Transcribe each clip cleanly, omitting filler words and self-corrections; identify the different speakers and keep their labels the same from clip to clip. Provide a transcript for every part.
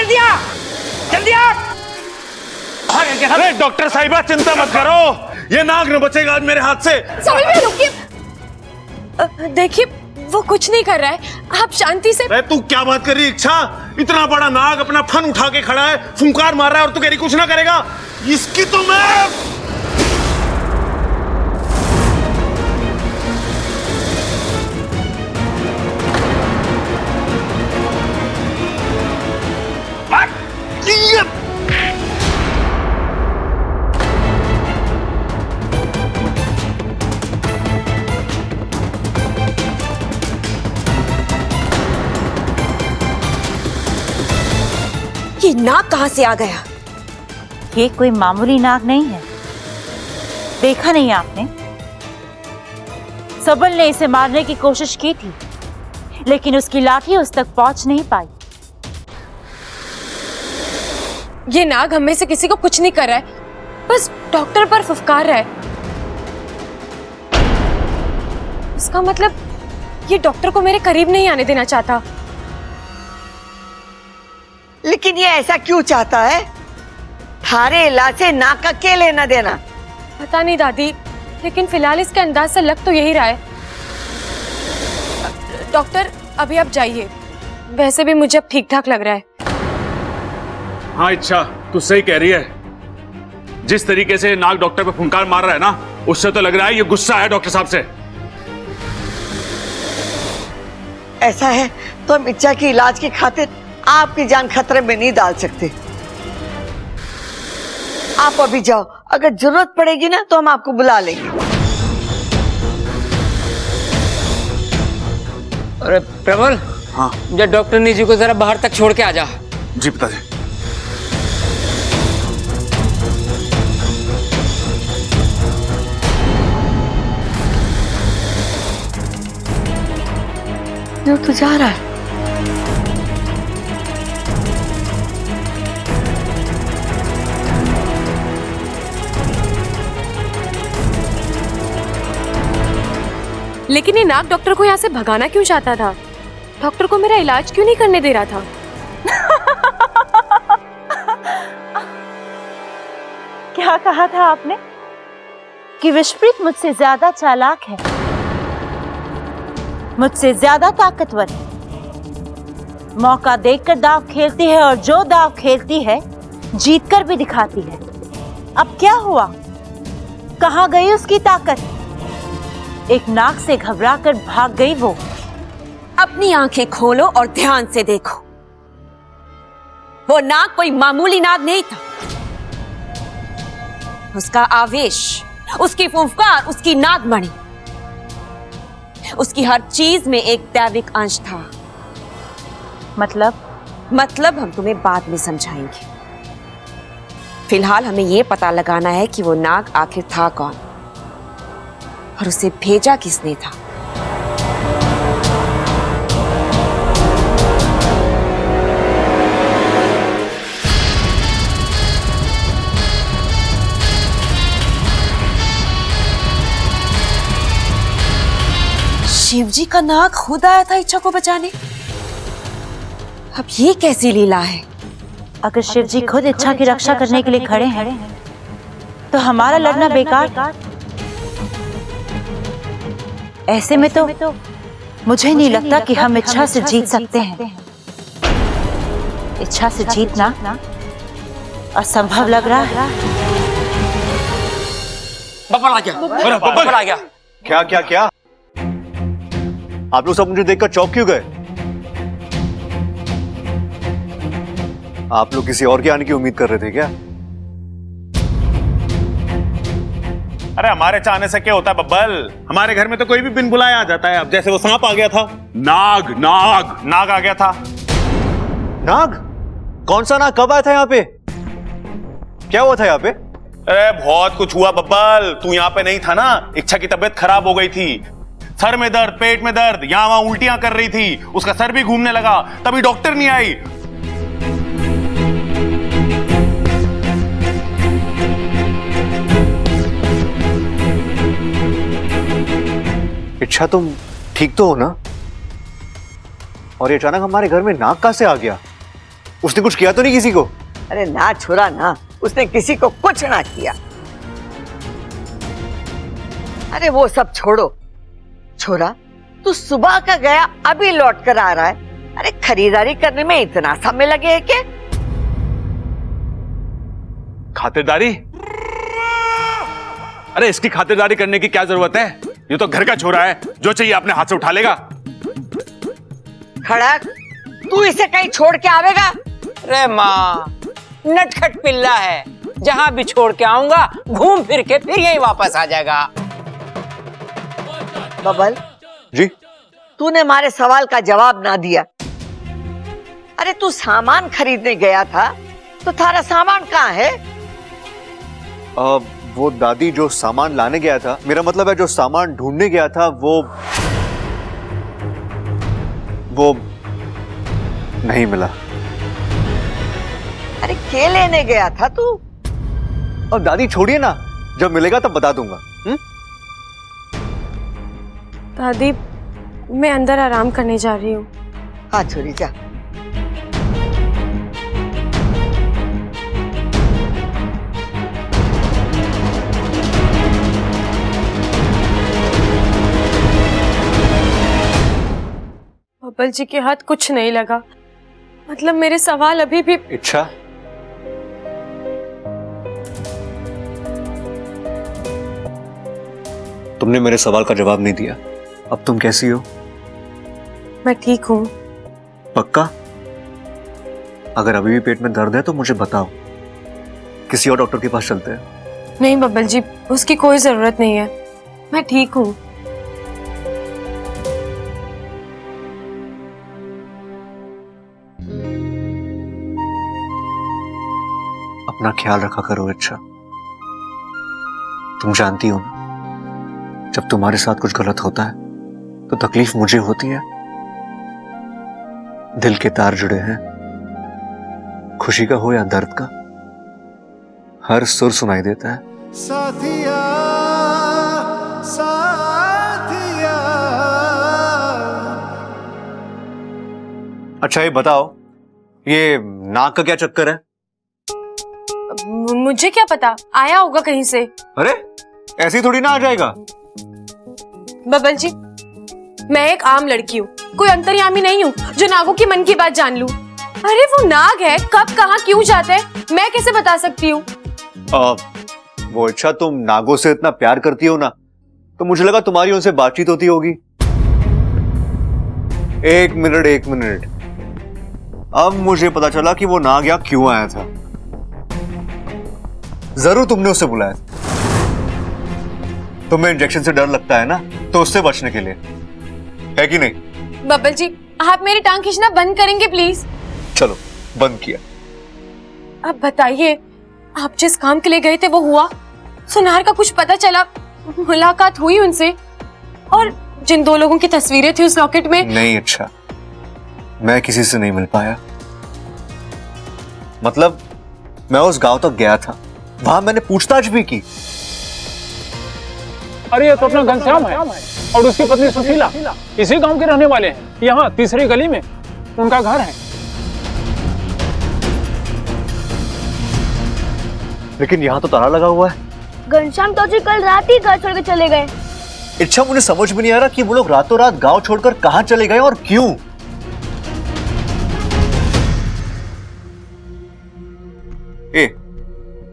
Speaker 1: जल्दी आ, जल्दी आ।
Speaker 2: अरे डॉक्टर साहिबा चिंता मत करो, ये नाग न बचेगा आज मेरे हाथ से।
Speaker 3: समझ में रुकिए, देखिए वो कुछ नहीं कर रहा है, आप शांति से।
Speaker 2: अरे तू क्या बात कर रही इच्छा? इतना बड़ा नाग अपना फन उठा के खड़ा है, फुंकार मार रहा है और तू कह रही कुछ ना करेगा? इसकी तो मैं
Speaker 3: ये नाग कहां से आ गया?
Speaker 4: ये कोई मामूली नाग नहीं है, देखा नहीं आपने? सबल ने इसे मारने की कोशिश की थी, लेकिन उसकी लाठी उस तक पहुंच नहीं पाई।
Speaker 3: ये नाग हम में से किसी को कुछ नहीं कर रहा है, बस डॉक्टर पर फुफकार रहा है। इसका मतलब ये डॉक्टर को मेरे करीब नहीं आने देना चाहता।
Speaker 5: लेकिन ये ऐसा क्यों चाहता है? थारे इलाज से नाक का क्या लेना देना?
Speaker 3: पता नहीं दादी, लेकिन फिलहाल इसके अंदाज से लग तो यही रहा है। डॉक्टर अभी आप जाइए, वैसे भी मुझे अब ठीक ठाक लग रहा है।
Speaker 2: हाँ इच्छा, तू सही कह रही है। जिस तरीके से नाग डॉक्टर पे फुंकार मार रहा है ना, उससे तो लग रहा है ये गुस्सा है डॉक्टर साहब से।
Speaker 5: ऐसा है तो हम इच्छा के इलाज की खातिर आपकी जान खतरे में नहीं डाल सकते। आप अभी जाओ, अगर जरूरत पड़ेगी ना तो हम आपको बुला लेंगे।
Speaker 1: अरे प्रबल,
Speaker 2: हाँ
Speaker 1: मुझे डॉक्टर नीजू को जरा बाहर तक छोड़ के आ जा।
Speaker 2: जी पिताजी।
Speaker 5: तू जा रहा है?
Speaker 3: लेकिन ये नाग डॉक्टर को यहाँ से भगाना क्यों चाहता था? डॉक्टर को मेरा इलाज क्यों नहीं करने दे रहा था?
Speaker 4: क्या कहा था आपने कि विश्वप्रीत मुझसे ज्यादा चालाक है, मुझसे ज्यादा ताकतवर है, मौका देखकर दांव खेलती है और जो दांव खेलती है जीतकर भी दिखाती है। अब क्या हुआ? कहां गई उसकी ताकत? एक नाग से घबराकर भाग गई वो।
Speaker 3: अपनी आंखें खोलो और ध्यान से देखो, वो नाग कोई मामूली नाग नहीं था। उसका आवेश, उसकी फुफकार, उसकी नागमणि, उसकी हर चीज में एक दैविक अंश था।
Speaker 4: मतलब
Speaker 3: हम तुम्हें बाद में समझाएंगे। फिलहाल हमें यह पता लगाना है कि वो नाग आखिर था कौन और उसे भेजा किसने था। शिवजी का नाग खुद आया था इच्छा को बचाने। अब ये कैसी लीला है?
Speaker 4: अगर शिवजी खुद इच्छा की रक्षा करने के लिए खड़े हैं तो हमारा लड़ना बेकार। ऐसे में तो मुझे नहीं लगता कि हम इच्छा से जीत सकते हैं। इच्छा से जीतना असंभव लग रहा है।
Speaker 1: बब्बर आ गया, बब्बर आ गया।
Speaker 6: क्या क्या क्या? आप लोग सब मुझे देखकर चौंक क्यों गए? आप लोग किसी और के आने की उम्मीद कर रहे थे क्या?
Speaker 2: अरे हमारे चाहने से क्या होता है बब्बल? हमारे घर में तो कोई भी बिन बुलाए आ जाता है। अब जैसे वो सांप आ गया था, नाग नाग नाग आ गया था।
Speaker 6: नाग? कौन सा नाग? कब आया था यहाँ पे? क्या हुआ था यहाँ पे?
Speaker 2: अरे बहुत कुछ हुआ बब्बल, तू यहाँ पे नहीं था ना। इच्छा की तबीयत खराब हो गई थी, सर में दर्द, पेट में दर्द, यहाँ वहां उल्टियां कर रही थी, उसका सर भी घूमने लगा, तभी डॉक्टर नहीं आई।
Speaker 6: इच्छा तुम ठीक तो हो ना? और ये अचानक हमारे घर में नाग कहां से आ गया? उसने कुछ किया तो नहीं किसी को?
Speaker 5: अरे ना छोरा ना, उसने किसी को कुछ ना किया। अरे वो सब छोड़ो, छोरा तू सुबह का गया अभी लौट कर आ रहा है। अरे खरीदारी करने में इतना समय लगे है क्या?
Speaker 2: खातिरदारी? अरे इसकी खातिरदारी करने की क्या जरूरत है? ये तो घर का छोरा है, जो चाहिए अपने हाथ से उठा लेगा।
Speaker 5: खड़क, तू इसे कहीं छोड़ के आवेगा?
Speaker 1: अरे माँ, नटखट पिल्ला है, जहाँ भी छोड़ के आऊंगा घूम फिर के फिर यही वापस आ जाएगा।
Speaker 5: बबल
Speaker 6: जी?
Speaker 5: तूने हमारे सवाल का जवाब ना दिया। अरे तू सामान खरीदने गया था, तो थारा सामान कहाँ है?
Speaker 6: वो दादी जो सामान लाने गया था, मेरा मतलब है जो सामान ढूंढने गया था वो नहीं मिला।
Speaker 5: अरे क्या लेने गया था तू?
Speaker 6: और दादी छोड़िए ना, जब मिलेगा तब बता दूंगा।
Speaker 7: दादी, मैं अंदर आराम करने जा रही हूँ।
Speaker 5: हाँ छोरी जा।
Speaker 7: बबल जी के हाथ कुछ नहीं लगा, मतलब मेरे सवाल अभी भी।
Speaker 6: इच्छा, तुमने मेरे सवाल का जवाब नहीं दिया। अब तुम कैसी हो?
Speaker 7: मैं ठीक हूँ।
Speaker 6: पक्का? अगर अभी भी पेट में दर्द है तो मुझे बताओ, किसी और डॉक्टर के पास चलते हैं।
Speaker 7: नहीं बबल जी, उसकी कोई जरूरत नहीं है, मैं ठीक हूँ।
Speaker 6: अपना ख्याल रखा करो इच्छा। तुम जानती हो ना, जब तुम्हारे साथ कुछ गलत होता है तो तकलीफ मुझे होती है। दिल के तार जुड़े हैं, खुशी का हो या दर्द का, हर सुर सुनाई देता है।
Speaker 8: साथिया साथिया।
Speaker 6: अच्छा ये बताओ, ये नाक का क्या चक्कर है?
Speaker 7: मुझे क्या पता, आया होगा कहीं से।
Speaker 6: अरे ऐसी थोड़ी ना आ जाएगा।
Speaker 7: बबल जी, मैं एक आम लड़की हूँ, कोई अंतर्यामी नहीं हूँ जो नागों की मन की बात जान लूं। अरे वो नाग है, कब कहाँ क्यों जाता है मैं कैसे बता सकती हूँ?
Speaker 6: वो इच्छा, तुम नागों से इतना प्यार करती हो ना, तो मुझे लगा तुम्हारी उनसे बातचीत होती होगी। एक मिनट, अब मुझे पता चला कि वो नाग यहाँ क्यों आया था। जरूर तुमने उसे बुलाया था। तुम्हें इंजेक्शन से डर लगता है ना, तो उससे बचने के लिए, है कि नहीं?
Speaker 7: बबल जी, आप मेरी टांग खींचना बंद करेंगे प्लीज?
Speaker 6: चलो, बंद किया।
Speaker 7: अब बताइए, आप जिस काम के लिए गए थे वो हुआ? सुनार का कुछ पता चला? मुलाकात हुई उनसे? और जिन दो लोगों की तस्वीरें थी उस लॉकेट में?
Speaker 6: नहीं अच्छा, मैं किसी से नहीं मिल पाया। मतलब मैं उस गांव तक गया था, वहां मैंने पूछताछ भी की।
Speaker 9: अरे ये तो अपना घनश्याम है और उसकी पत्नी सुशीला, इसी गांव के रहने वाले हैं। यहाँ तीसरी गली में उनका घर है।
Speaker 6: लेकिन यहाँ तो ताला लगा हुआ है।
Speaker 10: घनश्याम तो जी कल रात ही घर छोड़ के चले गए।
Speaker 6: इच्छा, मुझे समझ में नहीं आ रहा कि वो लोग रातों रात गांव छोड़कर कहां चले गए और क्यों।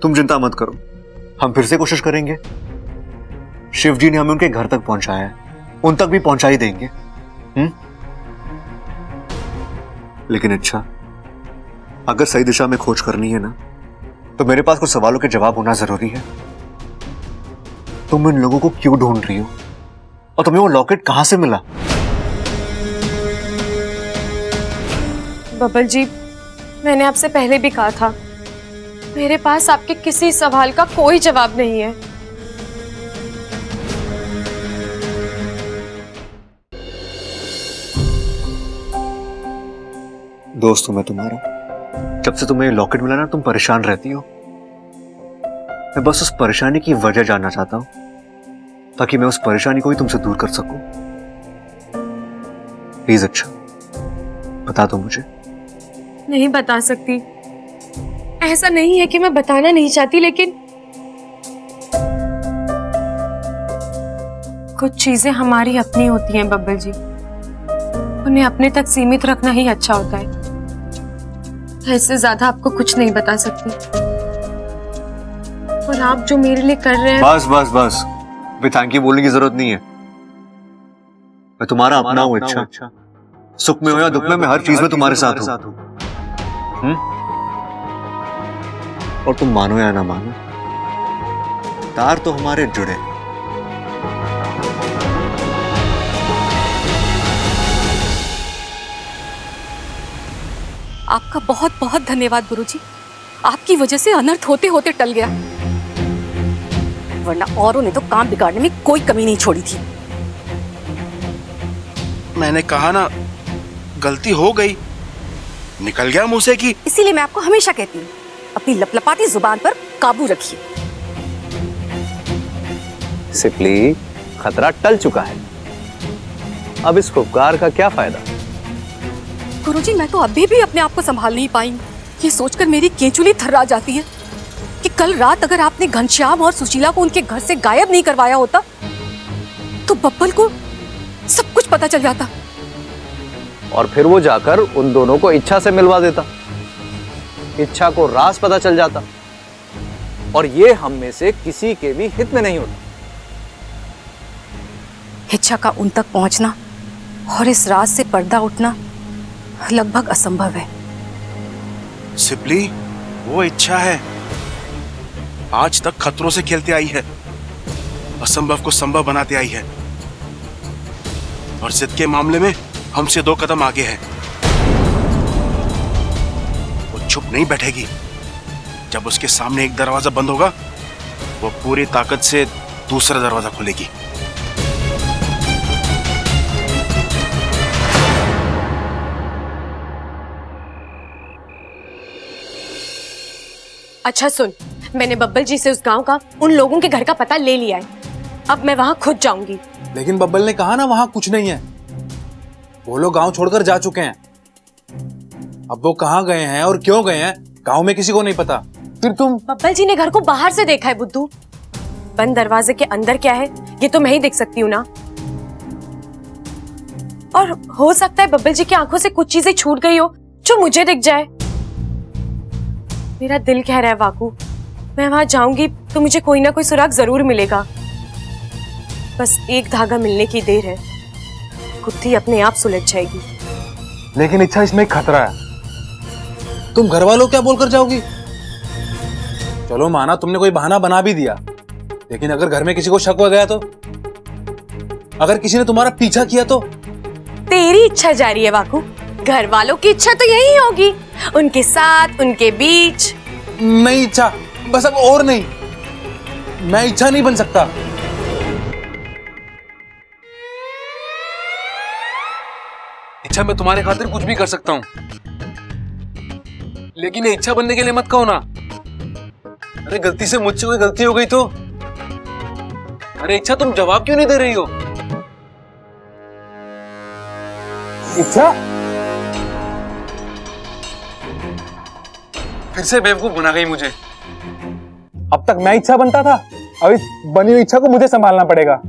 Speaker 6: तुम चिंता मत करो, हम फिर से कोशिश करेंगे। शिव जी ने हमें उनके घर तक पहुंचाया है, उन तक भी पहुंचा ही देंगे। लेकिन अच्छा, अगर सही दिशा में खोज करनी है ना, तो मेरे पास कुछ सवालों के जवाब होना जरूरी है। तुम इन लोगों को क्यों ढूंढ रही हो, और तुम्हें वो लॉकेट कहां से मिला?
Speaker 7: बबल जी, मैंने आपसे पहले भी कहा था, मेरे पास आपके किसी सवाल का कोई जवाब नहीं है।
Speaker 6: दोस्त हूं मैं तुम्हारा। जब से तुम्हें लॉकेट मिला ना, तुम परेशान रहती हो। मैं बस उस परेशानी की वजह जानना चाहता हूं, ताकि मैं उस परेशानी को ही तुमसे दूर कर सकूं। प्लीज अच्छा, बता दो मुझे।
Speaker 7: नहीं बता सकती। ऐसा नहीं है कि मैं बताना नहीं चाहती, लेकिन कुछ चीजें हमारी अपनी होती हैं बब्बल जी, उन्हें अपने तक सीमित रखना ही अच्छा होता है। इससे ज्यादा आपको कुछ नहीं बता सकती। और आप जो मेरे लिए कर रहे हैं।
Speaker 6: बस बस बस, अभी थैंक यू बोलने की जरूरत नहीं है। मैं तुम्हारा अपना हूँ इच्छा। सुख में हो या दुख में, मैं हर चीज में तुम्हारे साथ हूँ। और तुम मानो या ना मानो, तार तो हमारे जुड़े।
Speaker 11: आपका बहुत बहुत धन्यवाद गुरुजी, आपकी वजह से अनर्थ होते होते टल गया, वरना औरों ने तो काम बिगाड़ने में कोई कमी नहीं छोड़ी थी।
Speaker 12: मैंने कहा ना, गलती हो गई, निकल गया मुंह से कि।
Speaker 11: इसीलिए मैं आपको हमेशा कहती हूँ, अपनी लपलपाती जुबान पर काबू रखिए।
Speaker 13: सिपली, खतरा टल चुका है, अब इस उपकार का क्या फायदा?
Speaker 11: गुरुजी, मैं तो अभी भी अपने आप को संभाल नहीं पाई। ये सोचकर मेरी केंचुली थर्रा जाती है कि कल रात अगर आपने घनश्याम और सुशीला को उनके घर से गायब नहीं करवाया होता तो बब्बल को सब कुछ पता चल जाता,
Speaker 13: और फिर वो जाकर उन दोनों को इच्छा से मिलवा देता, इच्छा को राज पता चल जाता, और ये हम में से किसी के भी हित में नहीं होता।
Speaker 11: इच्छा का उन तक पहुंचना और इस राज से पर्दा उठना लगभग असंभव है।
Speaker 12: सिपली, वो इच्छा है, आज तक खतरों से खेलते आई है, असंभव को संभव बनाते आई है, और जिद के मामले में हमसे 2 कदम आगे है। वो चुप नहीं बैठेगी। जब उसके सामने एक दरवाजा बंद होगा, वो पूरी ताकत से दूसरा दरवाजा खोलेगी।
Speaker 7: अच्छा सुन, मैंने बब्बल जी से उस गांव का, उन लोगों के घर का पता ले लिया है। अब मैं वहां खुद जाऊंगी।
Speaker 14: लेकिन बब्बल ने कहा ना वहां कुछ नहीं है। वो लोग गांव छोड़कर जा चुके हैं। अब वो कहां गए हैं और क्यों गए हैं, गांव में किसी को नहीं पता। फिर तुम।
Speaker 7: बब्बल जी ने घर को बाहर से देखा है बुद्धू, बंद दरवाजे के अंदर क्या है ये तो मैं ही देख सकती हूँ ना। और हो सकता है बब्बल जी की आंखों से कुछ चीजें छूट गई हो जो मुझे दिख जाए। मेरा दिल कह रहा है वाकू, मैं वहां जाऊंगी तो मुझे कोई ना कोई सुराग जरूर मिलेगा। बस एक धागा मिलने की देर है, गुत्थी अपने आप सुलझ जाएगी।
Speaker 14: लेकिन इच्छा, इसमें एक खतरा है। तुम घर वालों क्या बोलकर जाओगी? चलो माना तुमने कोई बहाना बना भी दिया, लेकिन अगर घर में किसी को शक हो गया तो, अगर किसी ने तुम्हारा पीछा किया तो?
Speaker 7: तेरी इच्छा जारी है वाकू, घर वालों की इच्छा तो यही होगी, उनके साथ, उनके बीच।
Speaker 14: नहीं इच्छा, बस अब और नहीं, मैं इच्छा नहीं बन सकता। इच्छा, मैं तुम्हारे खातिर कुछ भी कर सकता हूं, लेकिन ये इच्छा बनने के लिए मत कहो ना। अरे गलती से मुझसे कोई गलती हो गई तो? अरे इच्छा, तुम जवाब क्यों नहीं दे रही हो? इच्छा, फिर से बेवकूफ बना गई मुझे। अब तक मैं इच्छा बनता था, अब इस बनी हुई इच्छा को मुझे संभालना पड़ेगा।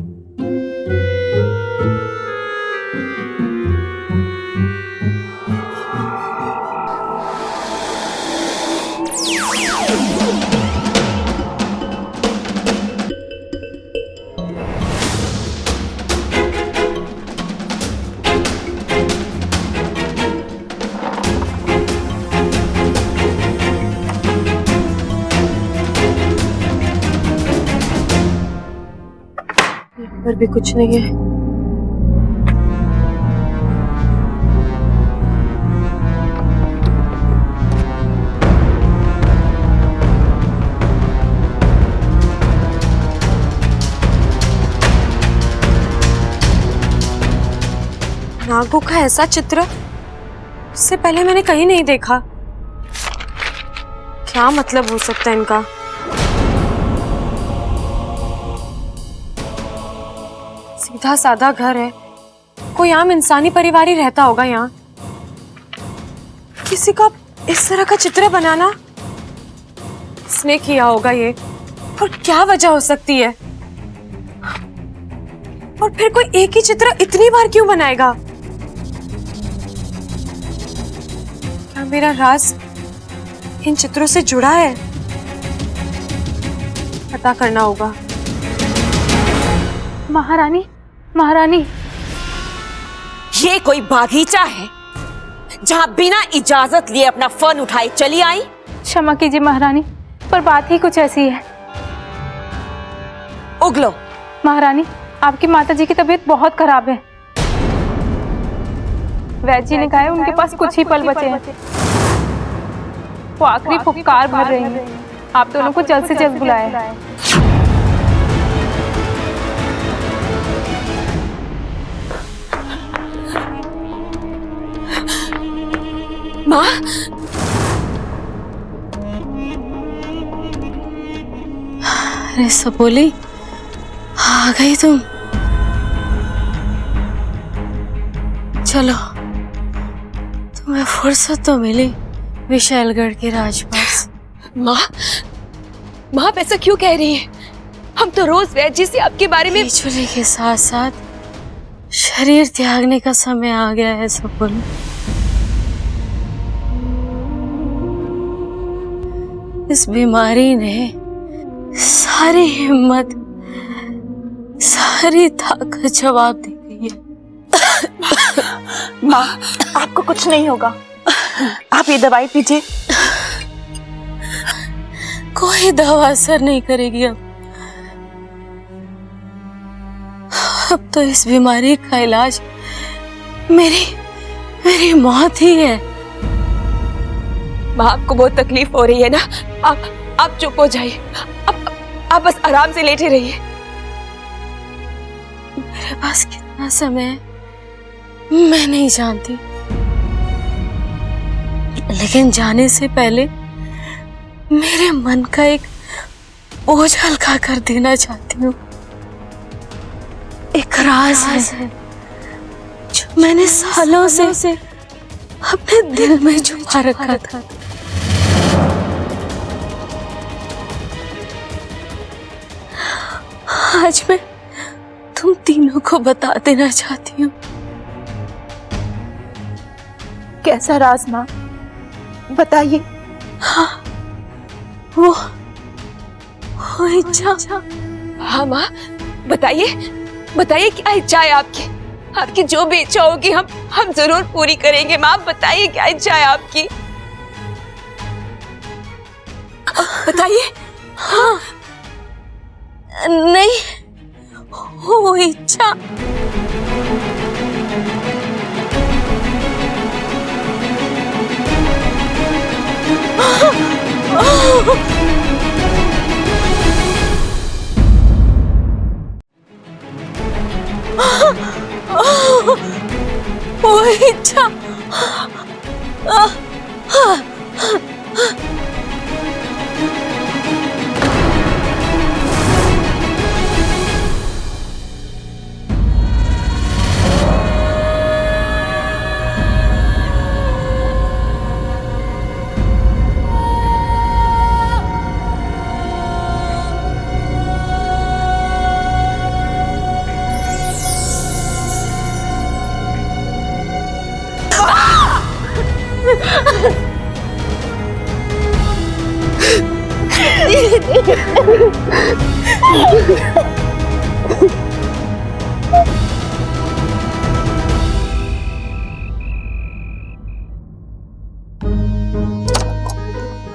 Speaker 7: पर भी कुछ नहीं है। नागों का ऐसा चित्र इससे पहले मैंने कहीं नहीं देखा। क्या मतलब हो सकता है इनका? सीधा साधा घर है, कोई आम इंसानी परिवार ही रहता होगा यहाँ। किसी का इस तरह का चित्र बनाना इसने किया होगा ये, और क्या वजह हो सकती है? और फिर कोई एक ही चित्र इतनी बार क्यों बनाएगा? क्या मेरा राज इन चित्रों से जुड़ा है? पता करना होगा।
Speaker 10: महारानी, महारानी,
Speaker 3: ये कोई बागीचा है जहां बिना इजाजत लिए अपना फन उठाए चली आई?
Speaker 10: क्षमा कीजिए महारानी, पर बात ही कुछ ऐसी है।
Speaker 3: उगलो।
Speaker 10: महारानी, आपकी माताजी की तबीयत बहुत खराब है। वैद्य जी ने कहा है उनके पास कुछ ही पल बचे हैं। वो आखिरी फुफकार भर रही हैं। आप दोनों को जल्द से जल्द बुलाएं।
Speaker 3: माँ,
Speaker 11: अरे सपोली, आ गई तुम। चलो, तुम्हें फुर्सत तो मिली विशालगढ़ के राजपास।
Speaker 3: माँ, माँ आप ऐसा क्यों कह रही हैं? हम तो रोज वैद्य जी से आपके बारे में।
Speaker 11: केचुली के साथ साथ शरीर त्यागने का समय आ गया है सपोली। इस बीमारी ने सारी हिम्मत, सारी ताकत जवाब दे गई है।
Speaker 4: माँ, आपको कुछ नहीं होगा। आप ये दवाई पीजिए।
Speaker 11: कोई दवा असर नहीं करेगी अब तो इस बीमारी का इलाज मेरी मौत ही है।
Speaker 3: माँ, आपको बहुत तकलीफ हो रही है ना? आप चुप हो जाइए। आप बस आराम से लेटे रहिए।
Speaker 11: मेरे पास कितना समय है मैं नहीं जानती, लेकिन जाने से पहले मेरे मन का एक बोझ हल्का कर देना चाहती हूँ। एक राज है जो मैंने सालों से अपने दिल में छुपा रखा था। आज मैं तुम तीनों को बता देना चाहती हूँ।
Speaker 4: कैसा राज माँ, बताइए।
Speaker 11: हाँ, वो इच्छा।
Speaker 3: हाँ माँ, बताइए क्या इच्छा है आपकी? आपकी जो भी इच्छा होगी हम जरूर पूरी करेंगे। माँ, बताइए क्या इच्छा है आपकी? बताइए।
Speaker 11: हाँ, नहीं, वो इच्छा वो इच्छा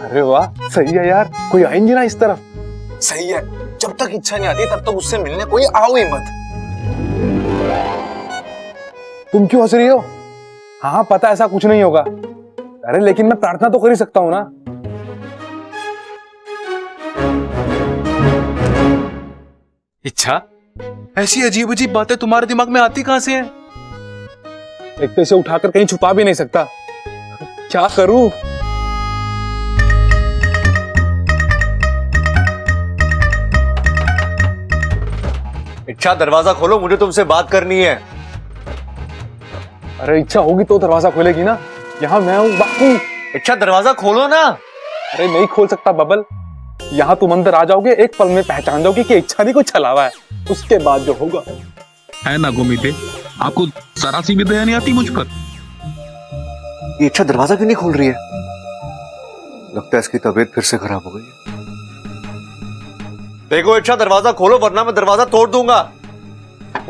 Speaker 14: अरे वाह, सही है यार। कोई आएंगे ना इस तरफ। सही है, जब तक इच्छा नहीं आती तब तक उससे मिलने कोई आओ ही मत। तुम क्यों हंस रही हो? हाँ पता, ऐसा कुछ नहीं होगा। अरे लेकिन मैं प्रार्थना तो कर ही सकता हूँ ना।
Speaker 12: इच्छा, ऐसी अजीब अजीब बातें तुम्हारे दिमाग में आती कहां से हैं?
Speaker 14: एक तो इसे उठाकर कहीं छुपा भी नहीं सकता, क्या करूं?
Speaker 6: इच्छा, दरवाजा खोलो, मुझे तुमसे बात करनी है।
Speaker 14: अरे इच्छा होगी तो दरवाजा खोलेगी ना। यहाँ मैं हूं बापू।
Speaker 6: इच्छा दरवाजा खोलो ना।
Speaker 14: अरे नहीं खोल सकता बबल, यहाँ तुम अंदर आ जाओगे, एक पल में पहचान जाओगे कि इच्छा ने कुछ छलावा है, उसके बाद जो होगा।
Speaker 15: है ना गोमीते, आपको जरा सी भी दया नहीं आती मुझ पर।
Speaker 6: ये इच्छा दरवाजा क्यों नहीं खोल रही है? लगता है इसकी तबीयत फिर से खराब हो गई है। देखो इच्छा, दरवाजा खोलो वरना मैं दरवाजा तोड़ दूंगा।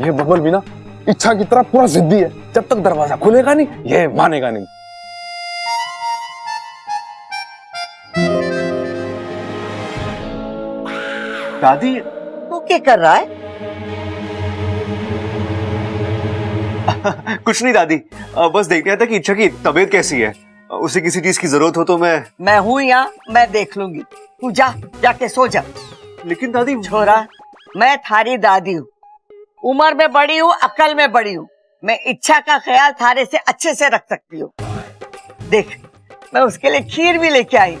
Speaker 14: ये बबल भी ना इच्छा की तरह पूरा जिद्दी है, जब तक दरवाजा खुलेगा नहीं ये मानेगा नहीं।
Speaker 6: दादी
Speaker 5: तू क्या कर रहा है?
Speaker 6: कुछ नहीं दादी, बस देखने था कि इच्छा की तबीयत कैसी है, उसे किसी चीज की जरूरत हो तो
Speaker 5: मैं हूं यहाँ, मैं देख लूंगी। तू जा, जाके सो जा।
Speaker 6: लेकिन दादी
Speaker 5: छोरा, मैं थारी दादी हूँ, उम्र में बड़ी हूँ, अकल में बड़ी हूँ। मैं इच्छा का ख्याल थारे से अच्छे से रख सकती हूँ। देख, मैं उसके लिए खीर भी लेके आई,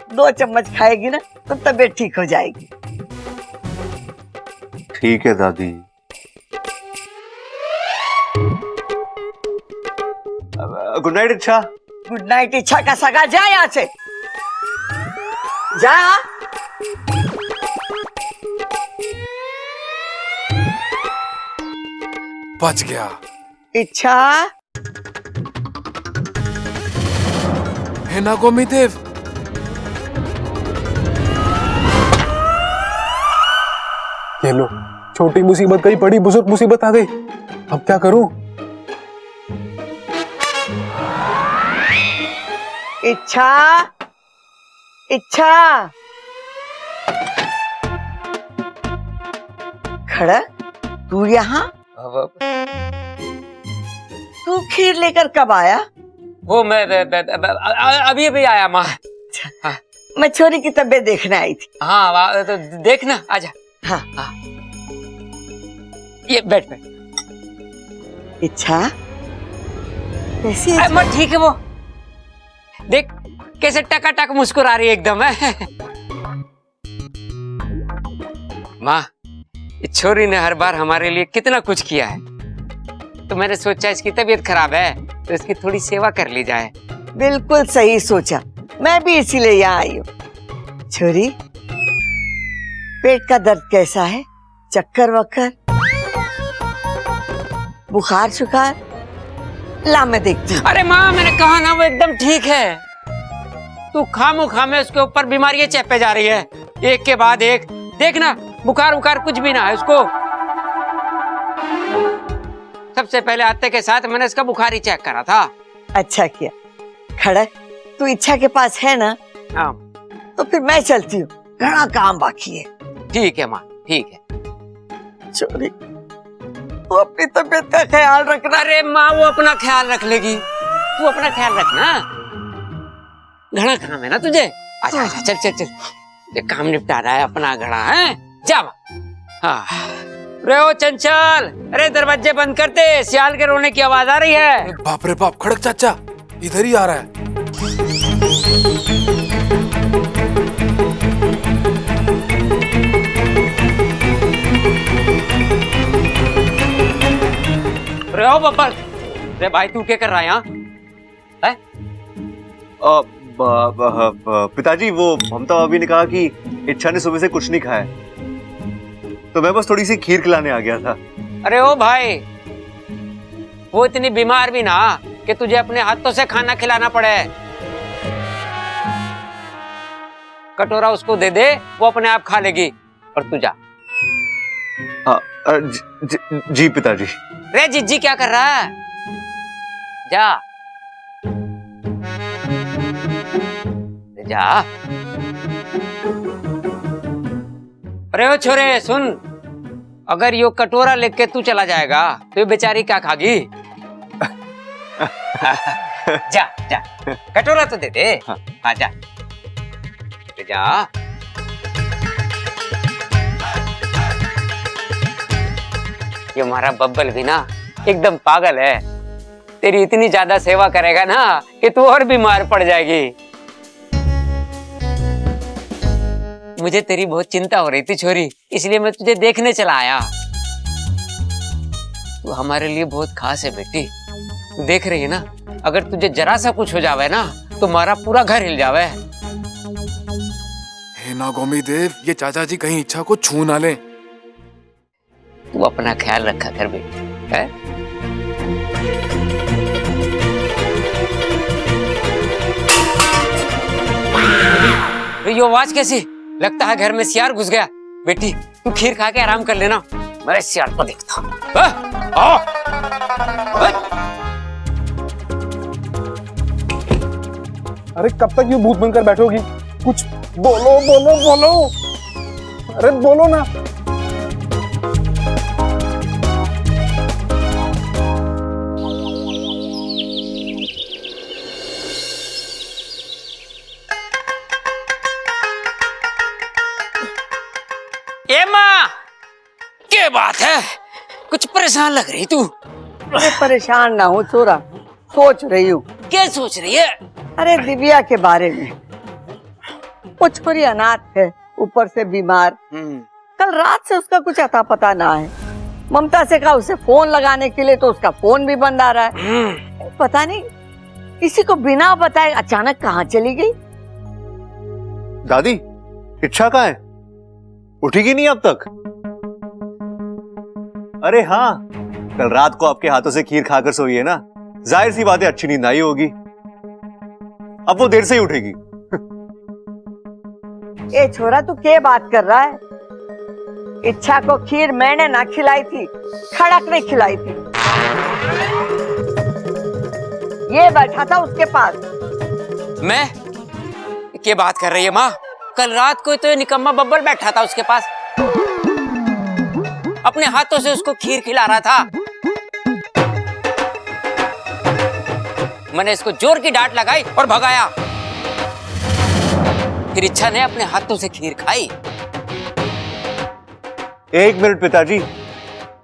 Speaker 5: 2 चम्मच खाएगी ना तो तबीयत ठीक हो जाएगी।
Speaker 6: ठीक है दादी। गुड नाइट इच्छा।
Speaker 5: गुड नाइट इच्छा का सगा, जा यहाँ से जा।
Speaker 14: बच गया।
Speaker 5: इच्छा
Speaker 14: है ना गोमीदेव? ये लो, छोटी मुसीबत गई, बड़ी बुजुर्ग मुसीबत आ गई। अब क्या करूं?
Speaker 5: इच्छा, इच्छा खड़ा, तू यहाँ? तू खीर लेकर कब आया?
Speaker 1: वो मैं अभी अभी आया माँ।
Speaker 5: मैं छोरी की तबीयत देखने आई थी।
Speaker 1: हाँ तो देखना, आजा।
Speaker 5: हाँ
Speaker 1: हाँ, ये बैठ बैठ।
Speaker 5: इच्छा कैसी है?
Speaker 1: मत ठीक है वो, देख कैसे टकाटक मुस्कुरा रही है एकदम है। माँ, इस छोरी ने हर बार हमारे लिए कितना कुछ किया है, तो मैंने सोचा इसकी तबीयत खराब है तो इसकी थोड़ी सेवा कर ली जाए।
Speaker 5: बिल्कुल सही सोचा, मैं भी इसीलिए यहाँ आई हूँ। छोरी, पेट का दर्द कैसा है? चक्कर वक्कर, बुखार शुखार? ला मैं देखती हूँ।
Speaker 1: अरे माँ, मैंने कहा ना वो एकदम ठीक है। तू खामोखा में उसके ऊपर बीमारियां चेपे जा रही है, एक के बाद एक। देखना, बुखार उखार कुछ भी ना है उसको। सबसे पहले आते के साथ मैंने इसका बुखार ही चेक करा था।
Speaker 5: अच्छा किया। खड़ा, तू इच्छा के पास है ना?
Speaker 1: हाँ।
Speaker 5: तो फिर मैं चलती हूँ, घना काम बाकी है।
Speaker 1: ठीक है माँ, ठीक है।
Speaker 5: छोरी, तू अपनी तबीयत का ख्याल रखना।
Speaker 1: अरे माँ, वो अपना ख्याल रख लेगी, तू अपना ख्याल रखना। घड़ा काम है ना तुझे। आजा आजा, चल चल चल, ये काम निपटाना है अपना, घड़ा है। जा। हाँ, रे ओ चंचल, अरे दरवाजे बंद करते, सियाल के रोने की आवाज आ रही है।
Speaker 14: बाप रे बाप, खड़क चाचा इधर ही आ रहा है।
Speaker 1: रे ओ बब्बल, रे भाई तू क्या कर रहा है यहाँ?
Speaker 6: पिताजी, वो ममता भाभी ने कहा कि इच्छा ने सुबह से कुछ नहीं खाया, तो मैं बस थोड़ी सी खीर खिलाने आ गया था।
Speaker 1: अरे ओ भाई, वो इतनी बीमार भी ना कि तुझे अपने हाथों से खाना खिलाना पड़े। कटोरा उसको दे दे, वो अपने आप खा लेगी, और तू जा।
Speaker 6: जी पिताजी।
Speaker 1: रे जिज्जी क्या कर रहा है? जा जा। अरे ओ छोरे सुन, अगर यो कटोरा लेके तू चला जाएगा तो ये बेचारी क्या खागी? जा जा, कटोरा तो दे दे। हाँ जा जा। ये हमारा बब्बल भी ना एकदम पागल है, तेरी इतनी ज्यादा सेवा करेगा ना कि तू और बीमार पड़ जाएगी। मुझे तेरी बहुत चिंता हो रही थी छोरी, इसलिए मैं तुझे देखने चला आया। तू हमारे लिए बहुत खास है बेटी, देख रही है ना, अगर तुझे जरा सा कुछ हो जावे ना तुम्हारा पूरा घर हिल जावे।
Speaker 14: हे नागोमी देव, ये चाचा जी कहीं इच्छा को छू ना लें।
Speaker 1: तू अपना ख्याल रखा कर बेटी, है? ये आवाज कैसी? लगता है घर में सियार घुस गया। बेटी तू खीर खा के आराम कर लेना, मैं सियार को देखता हूँ।
Speaker 14: अरे कब तक यूं भूत बनकर बैठोगी? कुछ बोलो बोलो बोलो, अरे बोलो ना।
Speaker 1: ए माँ, क्या बात है? कुछ परेशान लग रही तू।
Speaker 5: अरे परेशान ना हो छोरा, सोच रही हूँ।
Speaker 1: क्या सोच रही है?
Speaker 5: अरे दिव्या के बारे में। वो छोरी अनाथ है, ऊपर से बीमार। कल रात से उसका कुछ अता पता ना है। ममता से कहा उसे फोन लगाने के लिए, तो उसका फोन भी बंद आ रहा है। पता नहीं किसी को बिना बताए अचानक कहाँ चली गई।
Speaker 6: दादी, इच्छा कहाँ है? उठेगी नहीं अब तक? अरे हाँ, कल रात को आपके हाथों से खीर खाकर सोई है ना, जाहिर सी बात है अच्छी नींद आई होगी। अब वो देर से ही उठेगी।
Speaker 5: ए छोरा, तू क्या बात कर रहा है? इच्छा को खीर मैंने ना खिलाई थी, खड़क ने खिलाई थी। ये बैठा था उसके पास।
Speaker 1: मैं? क्या बात कर रही है माँ? कल रात को तो ये निकम्मा बब्बल बैठा था उसके पास, अपने हाथों से उसको खीर खिला रहा था। मैंने इसको जोर की डांट लगाई और भगाया। फिर इच्छा ने अपने हाथों से खीर खाई।
Speaker 6: एक मिनट पिताजी,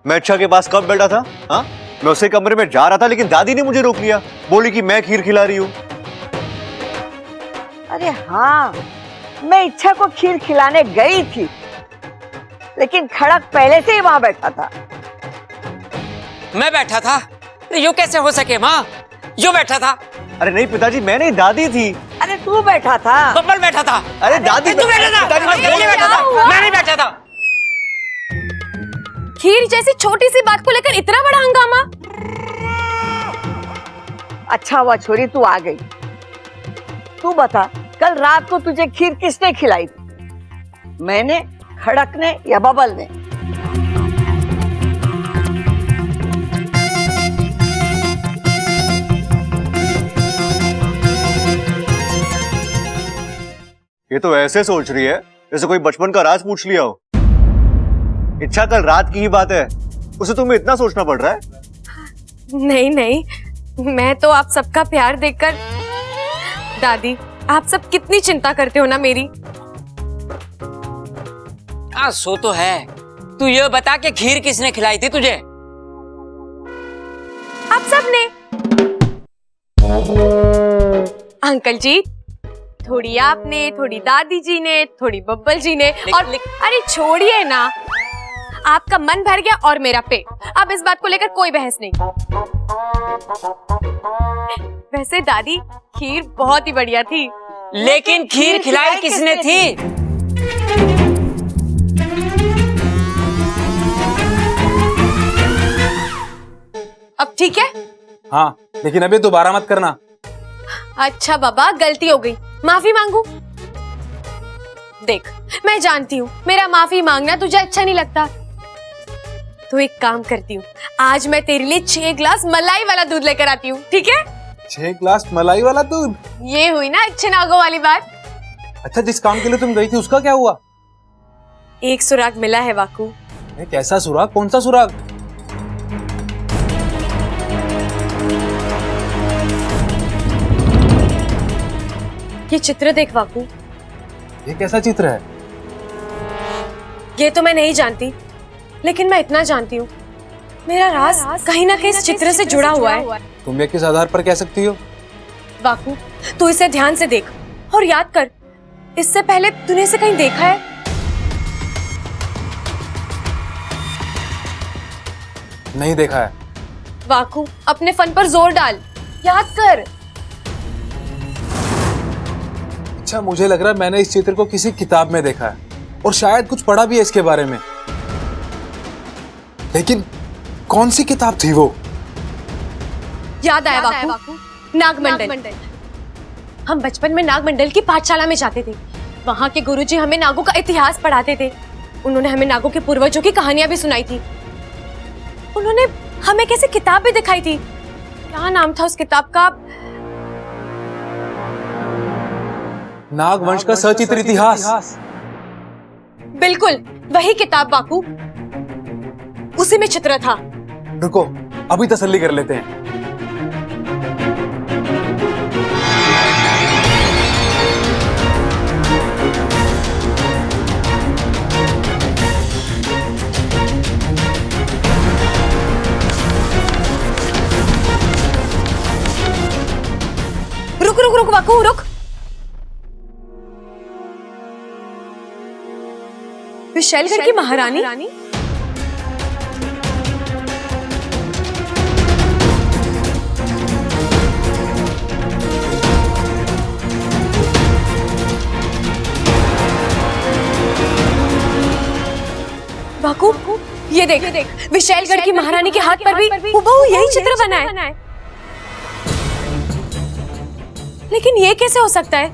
Speaker 6: मैं इच्छा के पास कब बैठा था? हाँ, मैं उसके कमरे में जा रहा था, लेकिन दादी ने मुझे रोक लिया, बोली कि मैं खीर खिला रही हूँ।
Speaker 5: अरे हाँ, मैं इच्छा को खीर खिलाने गई थी, लेकिन खड़क पहले से ही वहां बैठा था।
Speaker 1: मैं बैठा था? यूं कैसे हो सके माँ? यूं बैठा था?
Speaker 6: अरे नहीं पिताजी, मैं नहीं, दादी थी।
Speaker 5: अरे तू बैठा था।
Speaker 1: बब्बल बैठा था।
Speaker 6: अरे दादी,
Speaker 1: तू बैठा था? मैं नहीं बैठा था, मैं नहीं बैठा था।
Speaker 7: खीर जैसी छोटी सी बात को लेकर इतना बड़ा हंगामा?
Speaker 5: अच्छा हुआ छोरी तू आ गई। तू बता, कल रात को तुझे खीर किसने खिलाई थी? मैंने, खड़क ने या बबल ने?
Speaker 6: ये तो ऐसे सोच रही है जैसे कोई बचपन का राज पूछ लिया हो। इच्छा कल रात की ही बात है, उसे तुम्हें इतना सोचना पड़ रहा है?
Speaker 7: नहीं नहीं, मैं तो आप सबका प्यार देखकर। दादी, आप सब कितनी चिंता करते हो ना मेरी।
Speaker 1: हाँ सो तो है। तू ये बता के खीर किसने खिलाई थी तुझे?
Speaker 7: आप सब ने। अंकल जी, थोड़ी आपने, थोड़ी दादी जी ने, थोड़ी बब्बल जी ने, और अरे छोड़िए ना, आपका मन भर गया और मेरा पेट। अब इस बात को लेकर कोई बहस नहीं। वैसे दादी, खीर बहुत ही बढ़िया थी।
Speaker 1: लेकिन खीर खिलाई किसने थी?
Speaker 7: अब ठीक है?
Speaker 14: हाँ, लेकिन अभी दोबारा मत करना।
Speaker 7: अच्छा बाबा, गलती हो गई, माफी मांगू? देख, मैं जानती हूँ मेरा माफी मांगना तुझे अच्छा नहीं लगता, तो एक काम करती हूँ, आज मैं तेरे लिए 6 ग्लास मलाई वाला दूध लेकर आती हूँ, ठीक है?
Speaker 14: 6 ग्लास मलाई वाला दूध?
Speaker 7: ये हुई ना अच्छे नागों वाली बात।
Speaker 14: अच्छा, जिस काम के लिए तुम गई थी उसका क्या हुआ?
Speaker 7: एक सुराग मिला है वाकू।
Speaker 14: कैसा सुराग? कौन सा सुराग?
Speaker 7: ये चित्र देख वाकू।
Speaker 14: ये कैसा चित्र है?
Speaker 7: ये तो मैं नहीं जानती, लेकिन मैं इतना जानती हूँ, मेरा राज कहीं ना कहीं इस चित्र से जुड़ा हुआ है।
Speaker 14: तुम ये किस आधार पर कह सकती हो?
Speaker 7: वाकू, तू इसे ध्यान से देख और याद कर, इससे पहले तूने इसे कहीं देखा है?
Speaker 14: नहीं देखा है।
Speaker 7: वाकू, अपने फन पर जोर डाल, याद कर।
Speaker 14: अच्छा, मुझे लग रहा है मैंने इस चित्र को किसी किताब में देखा है और शायद कुछ पढ़ा भी है इसके बारे में, लेकिन कौन सी किताब थी वो?
Speaker 7: याद आया बापू, नागमंडल। हम बचपन में नागमंडल की पाठशाला में जाते थे। वहाँ के गुरुजी हमें नागों का इतिहास पढ़ाते थे। उन्होंने हमें नागों के पूर्वजों की कहानियां भी सुनाई थी। उन्होंने हमें कैसे किताब भी दिखाई थी। क्या नाम था उस किताब का?
Speaker 14: नागवंश का सचित्र इतिहास।
Speaker 7: बिल्कुल वही किताब बापू, उसी में चित्र था।
Speaker 14: रुको, अभी तसल्ली कर लेते हैं।
Speaker 7: रुक बापू, रुक। विशैलगढ़ की महारानी? बाकू, ये देख, विशैलगढ़ की महारानी के हाथ पर भी हूबहू यही चित्र बना है। लेकिन ये कैसे हो सकता है?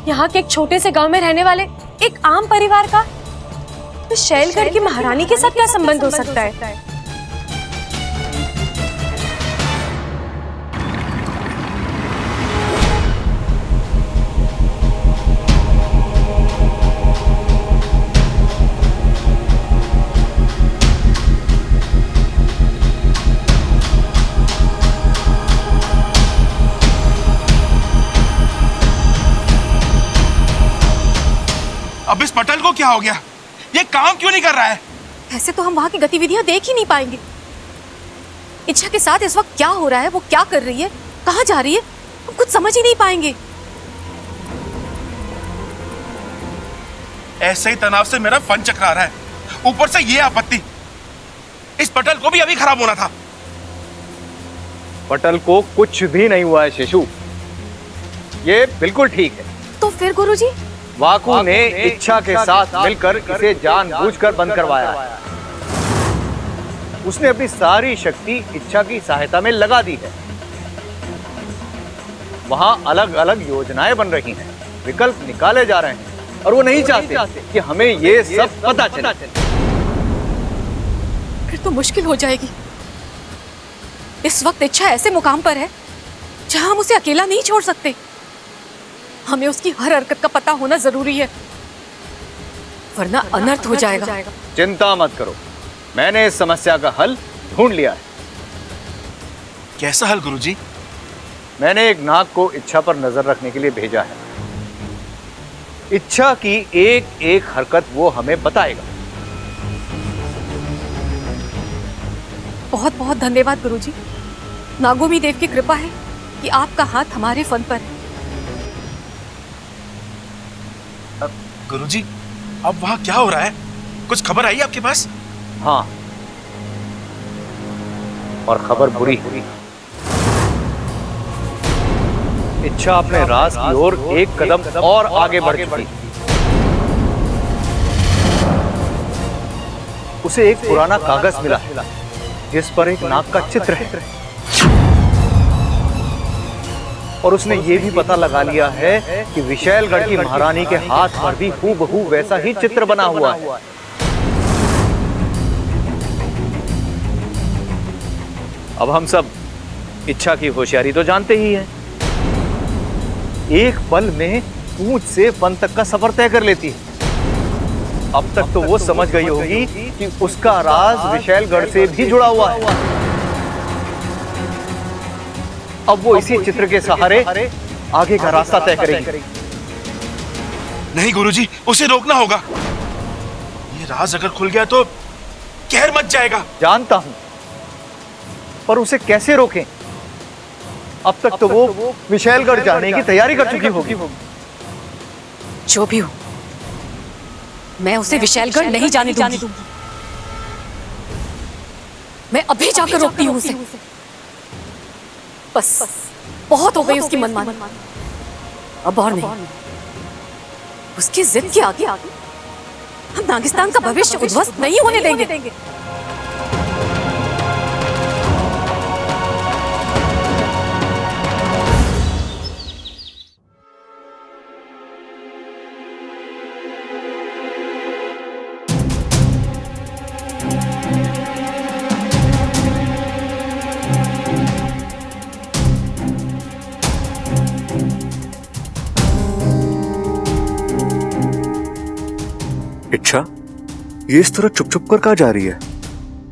Speaker 7: यहाँ के एक छोटे से गांव में रहने वाले एक आम परिवार का विशैलगढ़ की महारानी के साथ क्या संबंध हो सकता है?
Speaker 12: अब इस पटल को क्या हो गया? ये काम क्यों नहीं कर रहा है?
Speaker 11: ऐसे तो हम वहाँ की गतिविधियां देख ही नहीं पाएंगे। इच्छा के साथ इस वक्त क्या हो रहा है, वो क्या कर रही है, कहाँ जा रही है, हम कुछ समझ ही नहीं पाएंगे।
Speaker 12: ऐसे ही तनाव से मेरा फन चकरा रहा है, ऊपर से ये आपत्ति। इस पटल को भी अभी खराब होना था।
Speaker 13: पटल को कुछ भी नहीं हुआ है शिशु, ये बिल्कुल ठीक है।
Speaker 11: तो फिर गुरुजी?
Speaker 13: वाकू ने इच्छा के साथ मिलकर इसे जानबूझकर बंद करवाया है। उसने अपनी सारी शक्ति इच्छा की सहायता में लगा दी है। वहां अलग अलग योजनाएं बन रही हैं, विकल्प निकाले जा रहे हैं और वो नहीं चाहते कि हमें ये सब पता चले।
Speaker 11: फिर तो मुश्किल हो जाएगी। इस वक्त इच्छा ऐसे मुकाम पर है जहां हम उसे अकेला नहीं छोड़ सकते। हमें उसकी हर हरकत का पता होना जरूरी है, वरना अनर्थ हो जाएगा।
Speaker 13: चिंता मत करो, मैंने इस समस्या का हल ढूंढ लिया है।
Speaker 12: कैसा हल गुरुजी?
Speaker 13: मैंने एक नाग को इच्छा पर नजर रखने के लिए भेजा है। इच्छा की एक एक हरकत वो हमें बताएगा।
Speaker 11: बहुत बहुत धन्यवाद गुरुजी। नागोमी देव की कृपा है कि आपका हाथ हमारे फन पर है।
Speaker 12: गुरुजी, अब वहां क्या हो रहा है? कुछ खबर आई आपके पास?
Speaker 13: हाँ, और खबर बुरी है। इच्छा अपने राज की ओर एक कदम और आगे बढ़ चुकी। उसे एक पुराना कागज मिला है जिस पर एक नाग का चित्र है, और उसने ये भी पता लगा लिया है कि विशैलगढ़ की महारानी के हाथ पर भी हूबहू वैसा ही चित्र बना हुआ है। अब हम सब इच्छा की होशियारी तो जानते ही हैं। एक पल में पूंछ से फन तक का सफर तय कर लेती है। अब तक तो वो समझ गई होगी कि उसका राज विशैलगढ़ से भी जुड़ा हुआ है। अब वो इसी चित्र के सहारे आगे का रास्ता तय करेगी।
Speaker 12: नहीं गुरुजी, उसे रोकना होगा। ये राज अगर खुल गया तो कहर मच जाएगा।
Speaker 13: जानता हूं, पर उसे कैसे रोकें? अब तक तो वो विशैलगढ़ जाने की तैयारी कर चुकी होगी।
Speaker 11: जो भी हो, मैं उसे विशैलगढ़ नहीं जाने दूंगी। मैं अभी जाकर रोकती हूँ उसे। बस बहुत हो गई उसकी मनमानी, अब और नहीं। उसकी जिद के आगे हम नागिस्तान का भविष्य उद्ध्वस्त नहीं होने देंगे।
Speaker 6: इच्छा, ये इस तरह चुप चुप कर कहाँ जा रही है?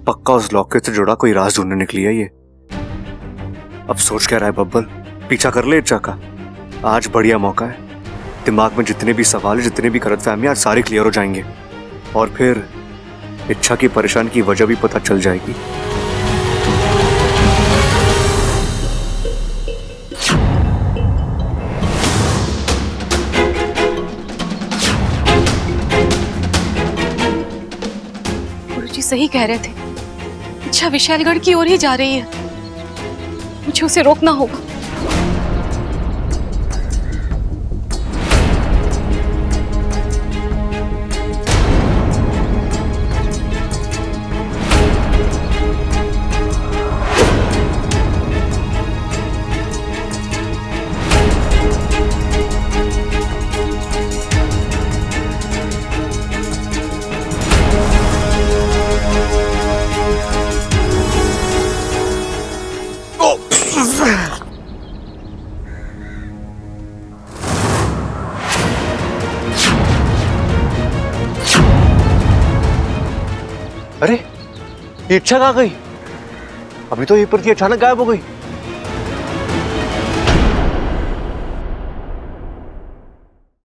Speaker 6: पक्का उस लॉकेट से जुड़ा कोई राज ढूंढने निकली है ये। अब सोच क्या रहा है बब्बल? पीछा कर ले इच्छा का। आज बढ़िया मौका है। दिमाग में जितने भी सवाल है, जितने भी गलतफहमियां, आज सारे क्लियर हो जाएंगे और फिर इच्छा की परेशानी की वजह भी पता चल जाएगी।
Speaker 11: गुरुजी सही कह रहे थे, इच्छा विशालगढ़ की ओर ही जा रही है। मुझे उसे रोकना होगा।
Speaker 6: अरे, ये इच्छा कहाँ गई? अभी तो ये पर थी, अचानक गायब हो गई।